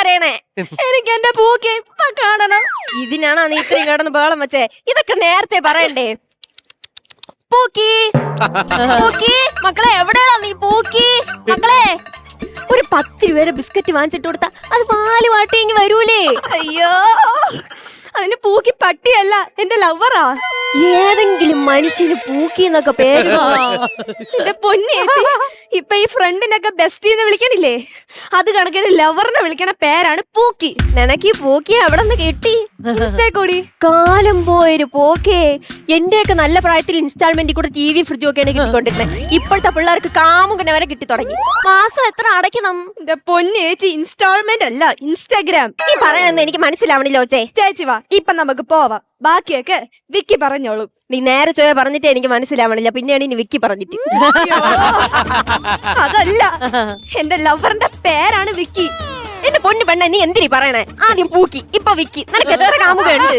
കരയണേ? എനിക്ക് എന്റെ പൂക്കി ഇപ്പൊ കാണണം. ഇതിനാണോ നീ ഇത്രയും കിടന്ന് ബഹളം വെച്ചേ? ഇതൊക്കെ നേരത്തെ പറയണ്ടേ? പൂക്കി പൂക്കി മക്കളെ, എവിടെയാണോ നീ? പൂക്കി മക്കളെ, ഒരു 10 രൂപയുടെ ബിസ്ക്കറ്റ് വാങ്ങിച്ചിട്ട് കൊടുത്താ അത് പാല് വാട്ടിയെങ്കിൽ വരൂലേ? അയ്യോ, അതിന് പൂക്കി പട്ടിയല്ല, എന്റെ ലവറാ. ഏതെങ്കിലും മനുഷ്യന് പൂക്കി എന്നൊക്കെ പേര് എന്റെ പൊന്നി ചേച്ചി, ഇപ്പൊ ഈ ഫ്രണ്ടിനൊക്കെ ബെസ്റ്റീന്ന് വിളിക്കണില്ലേ, അത് കണക്കിന് ലവറിനെ വിളിക്കണ പേരാണ് പൂക്കി. നിനക്ക് ഈ പൂക്കി എവിടെ നിന്ന് കിട്ടി? കൂടി കാലം പോയൊരു പോക്കേ. എന്റെയൊക്കെ നല്ല പ്രായത്തിൽ ഇൻസ്റ്റാൾമെന്റിൽ കൂടെ TV ഫ്രിഡ്ജും ഒക്കെയാണ് കിട്ടിക്കൊണ്ടിരുന്നത്. ഇപ്പോഴത്തെ പിള്ളേർക്ക് കാമുകനെ വരെ കിട്ടി തുടങ്ങി. മാസം എത്ര അടയ്ക്കണം? എന്റെ പൊന്നി ചേച്ചി, ഇൻസ്റ്റാൾമെന്റ് അല്ല, ഇൻസ്റ്റാഗ്രാം. നീ പറയണെന്ന് എനിക്ക് മനസ്സിലാവണില്ലോ ചേ. ചേച്ചി വാ, ഇപ്പൊ നമുക്ക് പോവാം. ബാക്കിയൊക്കെ വിക്കി പറഞ്ഞോളൂ. നീ നേരെ ചോയ പറഞ്ഞിട്ട് എനിക്ക് മനസ്സിലാവണില്ല, പിന്നെയാണ് ഇനി വിക്കി പറഞ്ഞിട്ട്. അതല്ല, എന്റെ ലവറിന്റെ പേരാണ് വിക്കി. എന്റെ പൊന്നു പെണ്ണ, നീ എന്തിനീ പറയണേ? ആദ്യം പൂക്കി, ഇപ്പൊ വിക്കി. നിനക്ക് എത്ര കാമുകയുണ്ട്?